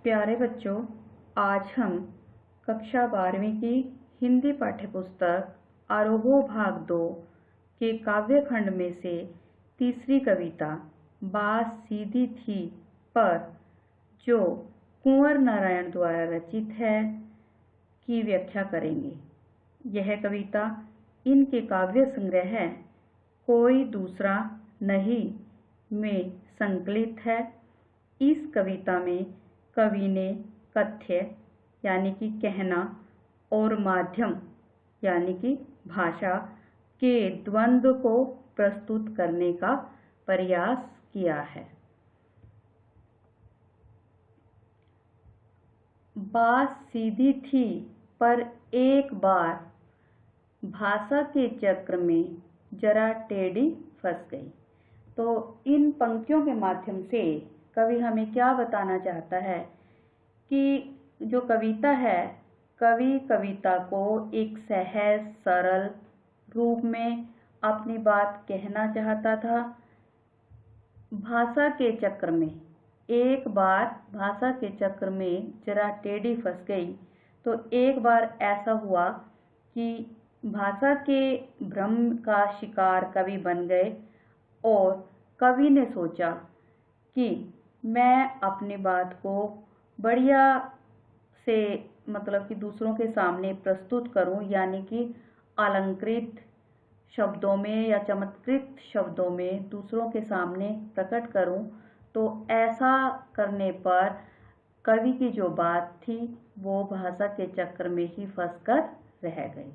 प्यारे बच्चों, आज हम कक्षा 12वीं की हिंदी पाठ्यपुस्तक आरोहो भाग 2 के काव्य खंड में से तीसरी कविता बात सीधी थी पर, जो कुंवर नारायण द्वारा रचित है, की व्याख्या करेंगे। यह कविता इनके काव्य संग्रह कोई दूसरा नहीं में संकलित है। इस कविता में कवि ने कथ्य यानी कि कहना और माध्यम यानी कि भाषा के द्वंद्व को प्रस्तुत करने का प्रयास किया है। बात सीधी थी पर एक बार भाषा के चक्र में जरा टेढ़ी फंस गई। तो इन पंक्तियों के माध्यम से कवि हमें क्या बताना चाहता है कि जो कविता है, कवि कविता को एक सहज सरल रूप में अपनी बात कहना चाहता था। भाषा के चक्र में एक बार भाषा के चक्र में जरा टेढ़ी फंस गई। तो एक बार ऐसा हुआ कि भाषा के भ्रम का शिकार कवि बन गए और कवि ने सोचा कि मैं अपनी बात को बढ़िया से मतलब कि दूसरों के सामने प्रस्तुत करूं, यानी कि अलंकृत शब्दों में या चमत्कृत शब्दों में दूसरों के सामने प्रकट करूं। तो ऐसा करने पर कवि की जो बात थी वो भाषा के चक्र में ही फंसकर रह गई।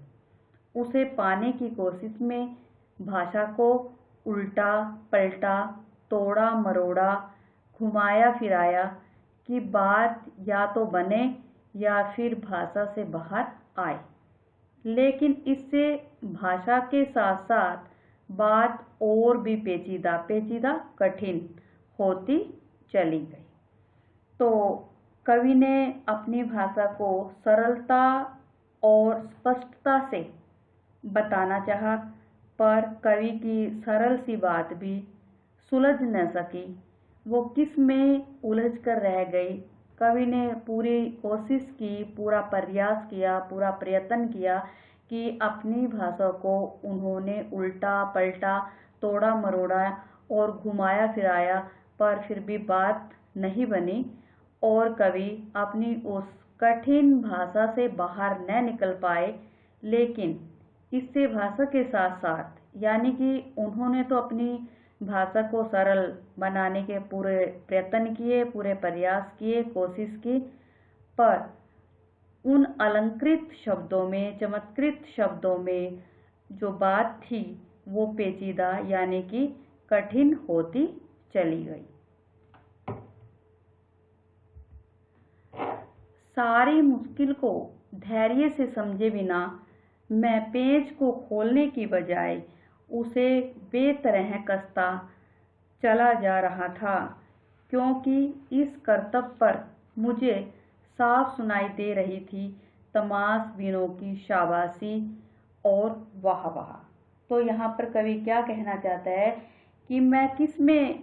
उसे पाने की कोशिश में भाषा को उल्टा पलटा, तोड़ा मरोड़ा, घुमाया फिराया कि बात या तो बने या फिर भाषा से बाहर आए। लेकिन इससे भाषा के साथ साथ बात और भी पेचीदा कठिन होती चली गई। तो कवि ने अपनी भाषा को सरलता और स्पष्टता से बताना चाहा, पर कवि की सरल सी बात भी सुलझ न सकी। वो किस में उलझ कर रह गई। कवि ने पूरी कोशिश की, पूरा प्रयास किया, पूरा प्रयत्न किया कि अपनी भाषा को उन्होंने उल्टा पलटा, तोड़ा मरोड़ा और घुमाया फिराया, पर फिर भी बात नहीं बनी और कवि अपनी उस कठिन भाषा से बाहर न निकल पाए। लेकिन इससे भाषा के साथ साथ यानी कि उन्होंने तो अपनी भाषा को सरल बनाने के पूरे प्रयत्न किए, पूरे प्रयास किए, कोशिश की, पर उन अलंकृत शब्दों में, चमत्कृत शब्दों में जो बात थी वो पेचीदा यानी कि कठिन होती चली गई। सारी मुश्किल को धैर्य से समझे बिना मैं पेच को खोलने की बजाय उसे बेतरह कसता चला जा रहा था, क्योंकि इस करतब पर मुझे साफ सुनाई दे रही थी तमाशबीनों की शाबाशी और वाह वाह। तो यहाँ पर कवि क्या कहना चाहता है कि मैं किस में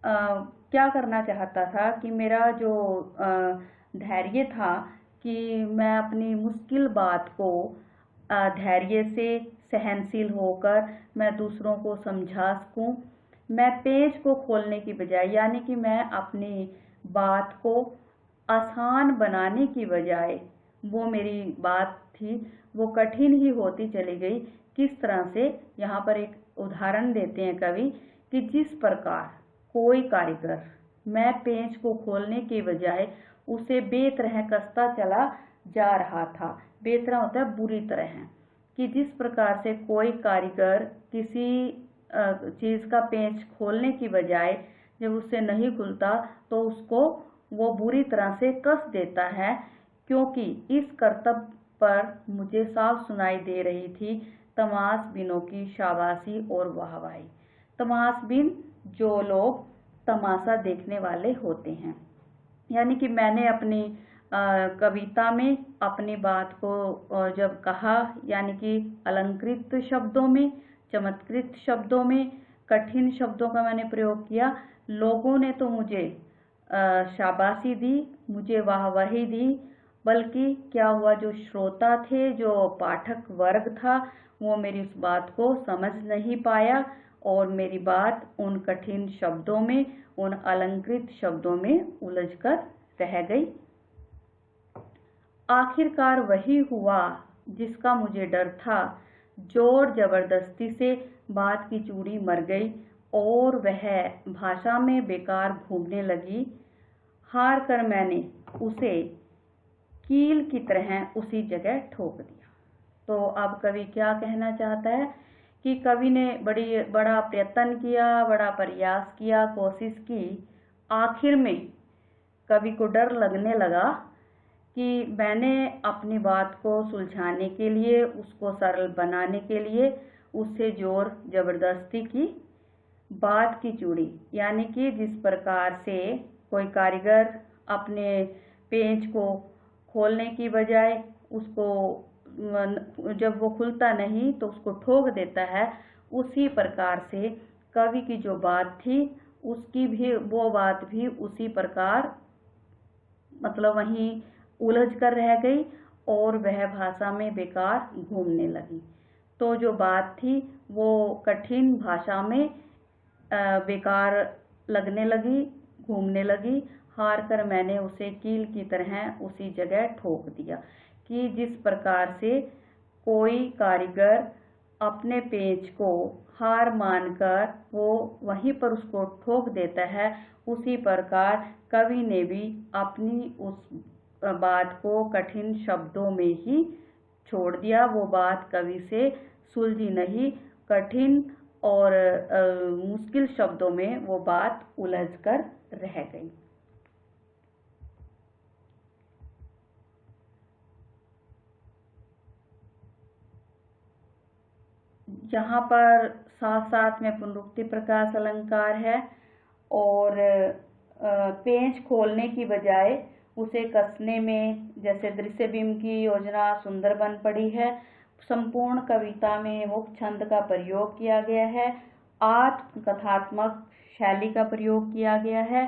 क्या करना चाहता था कि मेरा जो धैर्य था कि मैं अपनी मुश्किल बात को धैर्य से सहनशील होकर मैं दूसरों को समझा सकूं। मैं पेच को खोलने की बजाय यानी कि मैं अपनी बात को आसान बनाने की बजाय वो मेरी बात थी वो कठिन ही होती चली गई। किस तरह से, यहाँ पर एक उदाहरण देते हैं कवि कि जिस प्रकार कोई कारीगर मैं पेच को खोलने के बजाय उसे बेतरह कसता चला जा रहा था। बेतरह होता है बुरी तरह, कि जिस प्रकार से कोई कारीगर किसी चीज़ का पेच खोलने की बजाय जब उससे नहीं खुलता तो उसको वो बुरी तरह से कस देता है, क्योंकि इस करतब पर मुझे साफ सुनाई दे रही थी तमाशबीनों की शाबाशी और वाहवाही। तमाशबीन जो लोग तमाशा देखने वाले होते हैं, यानी कि मैंने अपनी कविता में अपनी बात को जब कहा, यानी कि अलंकृत शब्दों में, चमत्कृत शब्दों में, कठिन शब्दों का मैंने प्रयोग किया, लोगों ने तो मुझे शाबाशी दी, मुझे वाहवाही दी, बल्कि क्या हुआ, जो श्रोता थे, जो पाठक वर्ग था, वो मेरी उस बात को समझ नहीं पाया और मेरी बात उन कठिन शब्दों में, उन अलंकृत शब्दों में उलझकर रह गई। आखिरकार वही हुआ जिसका मुझे डर था। जोर जबरदस्ती से बात की चूड़ी मर गई और वह भाषा में बेकार घूमने लगी। हार कर मैंने उसे कील की तरह उसी जगह ठोक दिया। तो अब कवि क्या कहना चाहता है कि कवि ने बड़ा प्रयत्न किया, बड़ा प्रयास किया, कोशिश की। आखिर में कवि को डर लगने लगा कि मैंने अपनी बात को सुलझाने के लिए, उसको सरल बनाने के लिए उससे जोर जबरदस्ती की। बात की चूड़ी यानी कि जिस प्रकार से कोई कारीगर अपने पेंच को खोलने की बजाय उसको जब वो खुलता नहीं तो उसको ठोक देता है, उसी प्रकार से कवि की जो बात थी उसकी भी वो बात भी उसी प्रकार मतलब वहीं उलझ कर रह गई और वह भाषा में बेकार घूमने लगी। तो जो बात थी वो कठिन भाषा में बेकार लगने लगी, घूमने लगी। हार कर मैंने उसे कील की तरह उसी जगह ठोक दिया। कि जिस प्रकार से कोई कारीगर अपने पेंच को हार मानकर वो वहीं पर उसको ठोक देता है, उसी प्रकार कवि ने भी अपनी उस बात को कठिन शब्दों में ही छोड़ दिया। वो बात कवि से सुलझी नहीं, कठिन और मुश्किल शब्दों में वो बात उलझ कर रह गई। यहाँ पर साथ साथ में पुनरुक्ति प्रकाश अलंकार है और पेंच खोलने की बजाय उसे कसने में जैसे दृश्य बिंब की योजना सुंदर बन पड़ी है। संपूर्ण कविता में मुक्त छंद का प्रयोग किया गया है, आत्म कथात्मक शैली का प्रयोग किया गया है।